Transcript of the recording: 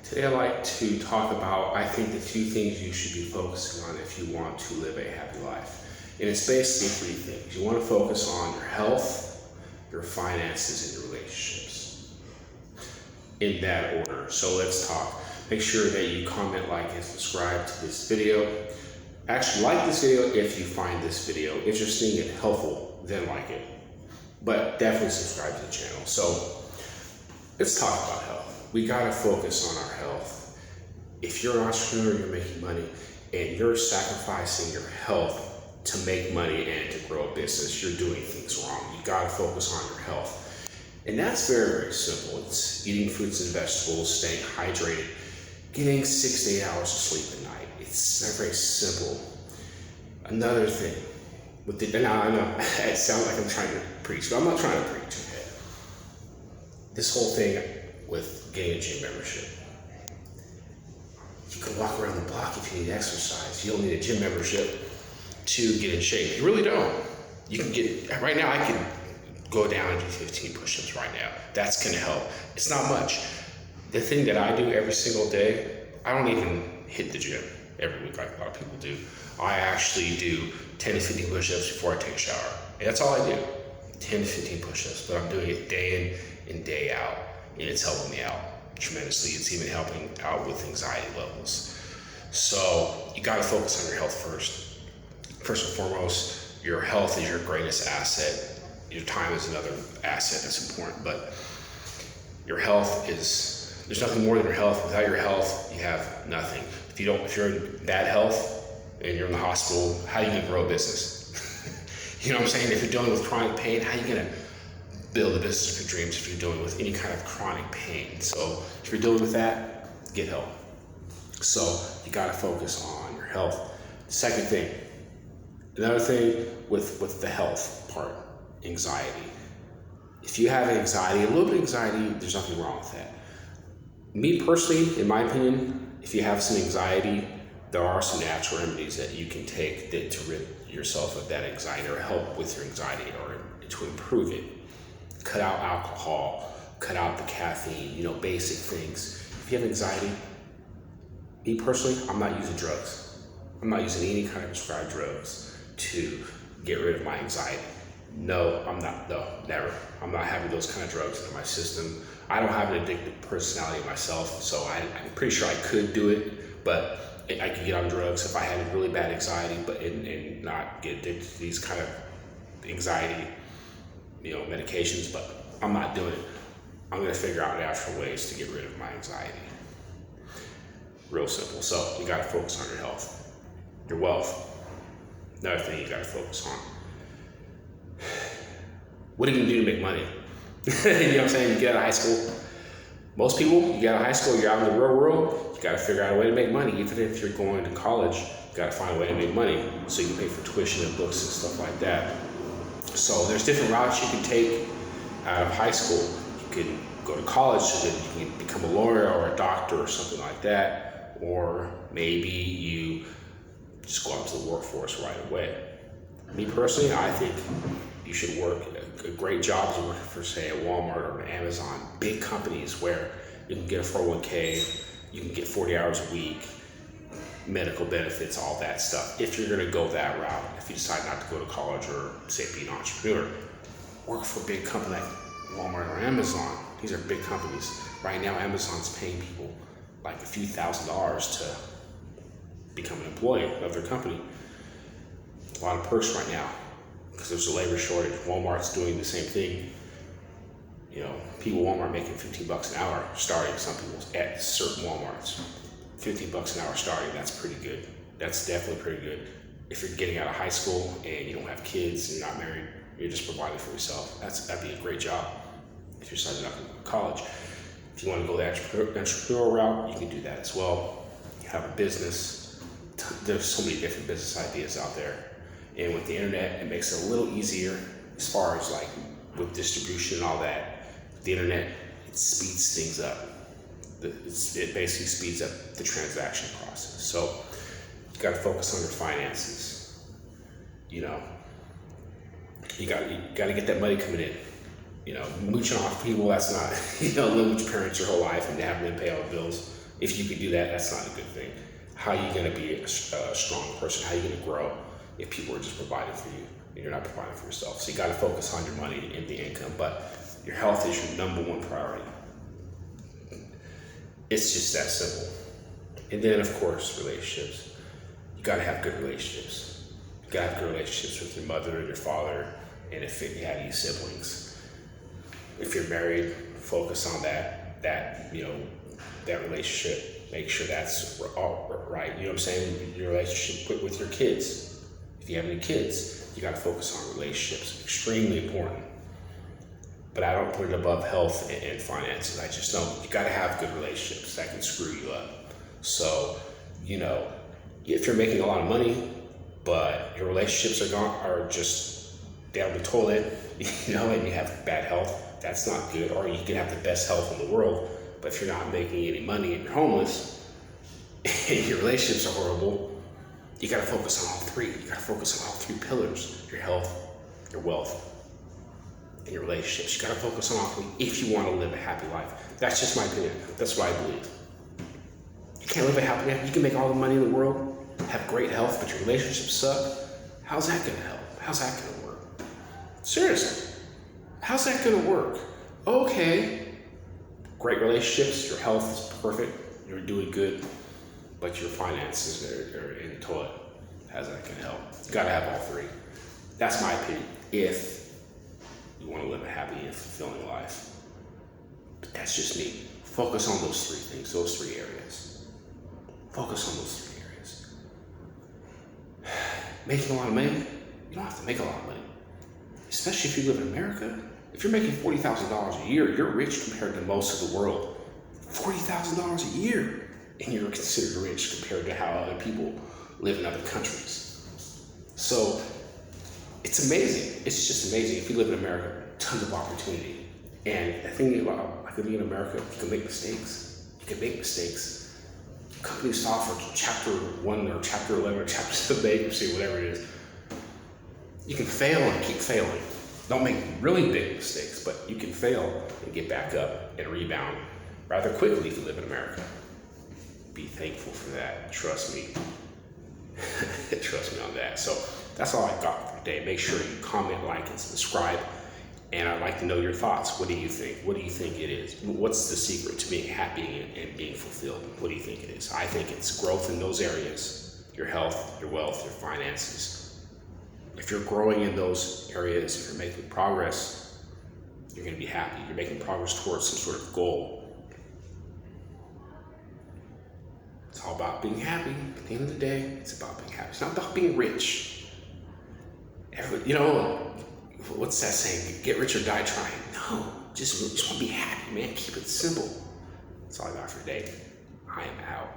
Today I'd like to talk about, I think, the two things you should be focusing on if you want to live a happy life. And it's basically three things. You want to focus on your health, your finances, and your relationships. In that order. So let's talk. Make sure that you comment, like, and subscribe to this video. Actually, like this video if you find this video interesting and helpful, then like it. But definitely subscribe to the channel. So let's talk about health. We gotta focus on our health. If you're an entrepreneur, you're making money, and you're sacrificing your health to make money and to grow a business, you're doing things wrong. You gotta focus on your health. And that's very, very simple. It's eating fruits and vegetables, staying hydrated, getting 6 to 8 hours of sleep at night. It's very, very simple. Another thing, and I know it sounds like I'm trying to preach, but I'm not trying to preach, okay? This whole thing with getting a gym membership. You can walk around the block if you need exercise. You don't need a gym membership to get in shape. You really don't. You can get, right now I can go down and do 15 push-ups right now. That's gonna help. It's not much. The thing that I do every single day, I don't even hit the gym every week like a lot of people do. I actually do 10 to 15 push-ups before I take a shower. And that's all I do, 10 to 15 push-ups, but I'm doing it day in and day out. And it's helping me out tremendously. It's even helping out with anxiety levels. So you gotta focus on your health first. First and foremost, your health is your greatest asset. Your time is another asset that's important, but your health is, there's nothing more than your health. Without your health, you have nothing. If you're in bad health and you're in the hospital, how are you gonna grow a business? You know what I'm saying? If you're dealing with chronic pain, how are you gonna build a business of your dreams if you're dealing with any kind of chronic pain? So if you're dealing with that, get help. So you gotta focus on your health. Second thing, another thing with the health part, anxiety. If you have anxiety, a little bit of anxiety, there's nothing wrong with that. Me personally, in my opinion, if you have some anxiety, there are some natural remedies that you can take to rid yourself of that anxiety or help with your anxiety or to improve it. Cut out alcohol, cut out the caffeine, basic things. If you have anxiety, me personally, I'm not using drugs. I'm not using any kind of prescribed drugs to get rid of my anxiety. No, I'm not, no, never. I'm not having those kind of drugs in my system. I don't have an addictive personality myself, so I'm pretty sure I could do it, but I could get on drugs if I had really bad anxiety, and not get addicted to these kind of anxiety medications, but I'm not doing it. I'm gonna figure out natural ways to get rid of my anxiety. Real simple. So you gotta focus on your health, your wealth. Another thing you gotta focus on. What are you gonna do to make money? You know what I'm saying? You get out of high school. Most people, you get out of high school, you're out in the real world, you gotta figure out a way to make money. Even if you're going to college, you gotta find a way to make money so you can pay for tuition and books and stuff like that. So there's different routes you can take out of high school. You can go to college so that you can become a lawyer or a doctor or something like that. Or maybe you just go out to the workforce right away. Me personally, I think you should work a great job is working for, say, a Walmart or an Amazon, big companies where you can get a 401k, you can get 40 hours a week, medical benefits, all that stuff. If you're gonna go that route, if you decide not to go to college or, say, be an entrepreneur, work for a big company like Walmart or Amazon. These are big companies. Right now, Amazon's paying people like a few $1,000s to become an employee of their company. A lot of perks right now because there's a labor shortage. Walmart's doing the same thing. People at Walmart making 15 bucks an hour starting. Some people at certain Walmarts. 15 bucks an hour starting, that's pretty good. That's definitely pretty good. If you're getting out of high school and you don't have kids and you're not married, you're just providing for yourself. That'd be a great job if you're starting out in college. If you want to go the entrepreneurial route, you can do that as well. You have a business. There's so many different business ideas out there. And with the internet, it makes it a little easier as far as like with distribution and all that. With the internet, it speeds things up. It basically speeds up the transaction process. So you got to focus on your finances. You got to get that money coming in. Mooching off people, that's not, living with your parents your whole life and having them pay all the bills. If you can do that, that's not a good thing. How are you going to be a strong person? How are you going to grow if people are just providing for you and you're not providing for yourself? So you got to focus on your money and the income, but your health is your number one priority. It's just that simple. And then, of course, relationships. You got to have good relationships. You got to have good relationships with your mother and your father, and if you have any siblings. If you're married, focus on that relationship. Make sure that's all right. You know what I'm saying? Your relationship with your kids. If you have any kids, you got to focus on relationships. Extremely important. But I don't put it above health and finances. I just don't. You got to have good relationships. That can screw you up. So, if you're making a lot of money, but your relationships are just down the toilet, and you have bad health, that's not good. Or you can have the best health in the world, but if you're not making any money and you're homeless, and your relationships are horrible, you got to focus on all three. You got to focus on all three pillars: your health, your wealth, and your relationships. You got to focus on all three if you want to live a happy life. That's just my opinion. That's what I believe. You can't live a happy life. You can make all the money in the world, have great health, but your relationships suck. How's that going to help? How's that going to work? Seriously, how's that going to work? Okay, great relationships, your health is perfect, you're doing good, but your finances are in the toilet. How's that going to help? You got to have all three. That's my opinion. If you want to live a happy and fulfilling life. But that's just me. Focus on those three things, those three areas. Focus on those three areas. Making a lot of money, you don't have to make a lot of money. Especially if you live in America. If you're making $40,000 a year, you're rich compared to most of the world. $40,000 a year, and you're considered rich compared to how other people live in other countries. So it's amazing. It's just amazing. If you live in America, tons of opportunity. And the thing about living in America, you can make mistakes. You can make mistakes. Companies file for Chapter 1 or Chapter 11 or Chapter 7 bankruptcy, whatever it is. You can fail and keep failing. Don't make really big mistakes, but you can fail and get back up and rebound rather quickly if you live in America. Be thankful for that. Trust me. Trust me on that. So that's all I got for today. Make sure you comment, like, and subscribe. And I'd like to know your thoughts. What do you think? What do you think it is? What's the secret to being happy and being fulfilled? What do you think it is? I think it's growth in those areas. Your health, your wealth, your finances. If you're growing in those areas, if you're making progress, you're going to be happy. You're making progress towards some sort of goal. It's all about being happy. At the end of the day, it's about being happy. It's not about being rich. What's that saying? Get rich or die trying. No, just want to be happy, man. Keep it simple. That's all I got for today. I am out.